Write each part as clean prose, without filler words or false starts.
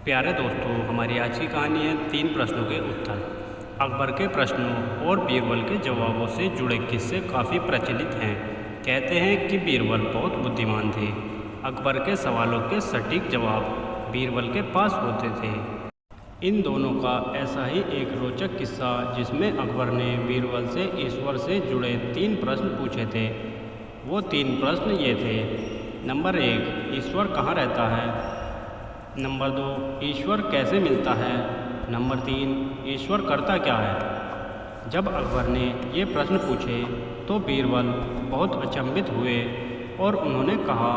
प्यारे दोस्तों, हमारी आज की कहानी है 3 प्रश्नों के उत्तर। अकबर के प्रश्नों और बीरबल के जवाबों से जुड़े किस्से काफ़ी प्रचलित हैं। कहते हैं कि बीरबल बहुत बुद्धिमान थे। अकबर के सवालों के सटीक जवाब बीरबल के पास होते थे। इन दोनों का ऐसा ही एक रोचक किस्सा जिसमें अकबर ने बीरबल से ईश्वर से जुड़े 3 प्रश्न पूछे थे। वो 3 प्रश्न ये थे। नंबर 1, ईश्वर कहाँ रहता है? नंबर 2, ईश्वर कैसे मिलता है? नंबर 3, ईश्वर करता क्या है? जब अकबर ने ये प्रश्न पूछे तो बीरबल बहुत अचंभित हुए और उन्होंने कहा,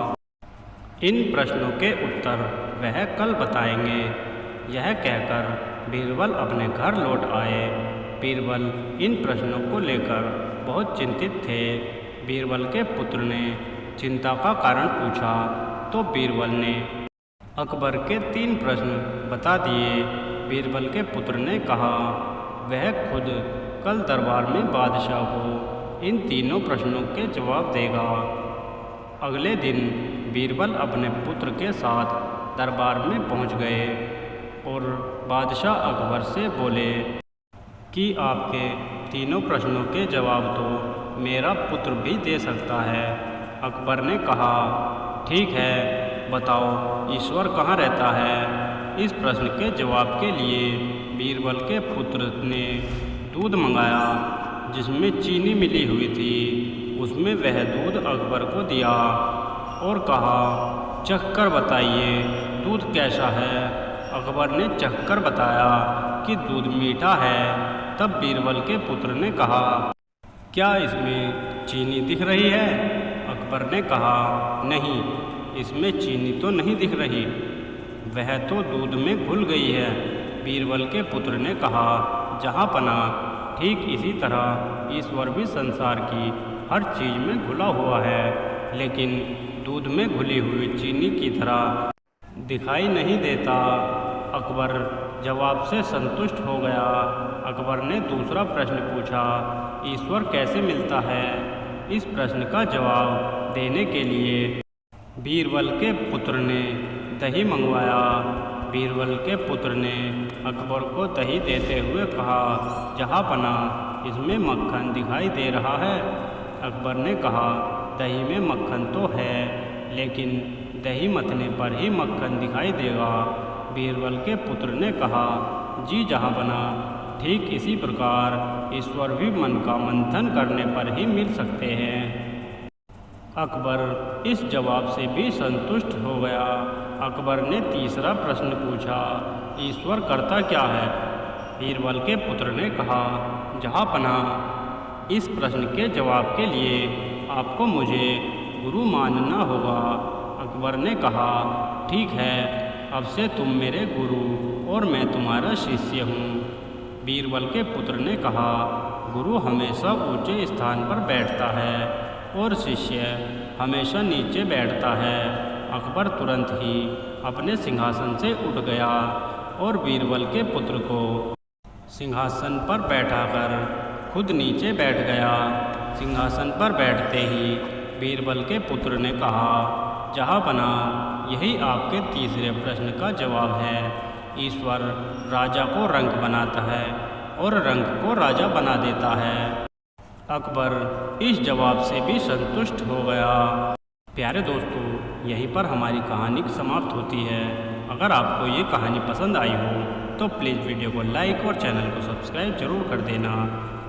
इन प्रश्नों के उत्तर वह कल बताएंगे। यह कहकर बीरबल अपने घर लौट आए। बीरबल इन प्रश्नों को लेकर बहुत चिंतित थे। बीरबल के पुत्र ने चिंता का कारण पूछा तो बीरबल ने अकबर के 3 प्रश्न बता दिए। बीरबल के पुत्र ने कहा वह खुद कल दरबार में बादशाह को इन तीनों प्रश्नों के जवाब देगा। अगले दिन बीरबल अपने पुत्र के साथ दरबार में पहुंच गए और बादशाह अकबर से बोले कि आपके तीनों प्रश्नों के जवाब तो मेरा पुत्र भी दे सकता है। अकबर ने कहा, ठीक है, बताओ ईश्वर कहाँ रहता है? इस प्रश्न के जवाब के लिए बीरबल के पुत्र ने दूध मंगाया जिसमें चीनी मिली हुई थी। उसमें वह दूध अकबर को दिया और कहा, चखकर बताइए दूध कैसा है? अकबर ने चखकर बताया कि दूध मीठा है। तब बीरबल के पुत्र ने कहा, क्या इसमें चीनी दिख रही है? अकबर ने कहा, नहीं, इसमें चीनी तो नहीं दिख रही, वह तो दूध में घुल गई है। बीरबल के पुत्र ने कहा, जहाँ पना, ठीक इसी तरह ईश्वर भी संसार की हर चीज़ में घुला हुआ है, लेकिन दूध में घुली हुई चीनी की तरह दिखाई नहीं देता। अकबर जवाब से संतुष्ट हो गया। अकबर ने दूसरा प्रश्न पूछा, ईश्वर कैसे मिलता है? इस प्रश्न का जवाब देने के लिए बीरबल के पुत्र ने दही मंगवाया। बीरबल के पुत्र ने अकबर को दही देते हुए कहा, जहाँ पना, इसमें मक्खन दिखाई दे रहा है। अकबर ने कहा, दही में मक्खन तो है, लेकिन दही मथने पर ही मक्खन दिखाई देगा। बीरबल के पुत्र ने कहा, जी जहाँ पना, ठीक इसी प्रकार ईश्वर भी मन का मंथन करने पर ही मिल सकते हैं। अकबर इस जवाब से भी संतुष्ट हो गया। अकबर ने तीसरा प्रश्न पूछा, ईश्वर करता क्या है? बीरबल के पुत्र ने कहा, जहाँ पना, इस प्रश्न के जवाब के लिए आपको मुझे गुरु मानना होगा। अकबर ने कहा, ठीक है, अब से तुम मेरे गुरु और मैं तुम्हारा शिष्य हूँ। बीरबल के पुत्र ने कहा, गुरु हमेशा ऊंचे स्थान पर बैठता है और शिष्य हमेशा नीचे बैठता है। अकबर तुरंत ही अपने सिंहासन से उठ गया और बीरबल के पुत्र को सिंहासन पर बैठाकर खुद नीचे बैठ गया। सिंहासन पर बैठते ही बीरबल के पुत्र ने कहा, जहाँ पना, यही आपके तीसरे प्रश्न का जवाब है। ईश्वर राजा को रंक बनाता है और रंक को राजा बना देता है। अकबर इस जवाब से भी संतुष्ट हो गया। प्यारे दोस्तों, यहीं पर हमारी कहानी समाप्त होती है। अगर आपको ये कहानी पसंद आई हो तो प्लीज़ वीडियो को लाइक और चैनल को सब्सक्राइब जरूर कर देना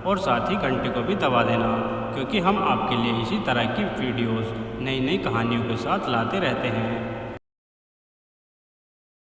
और साथ ही घंटे को भी दबा देना, क्योंकि हम आपके लिए इसी तरह की वीडियोस नई नई कहानियों के साथ लाते रहते हैं।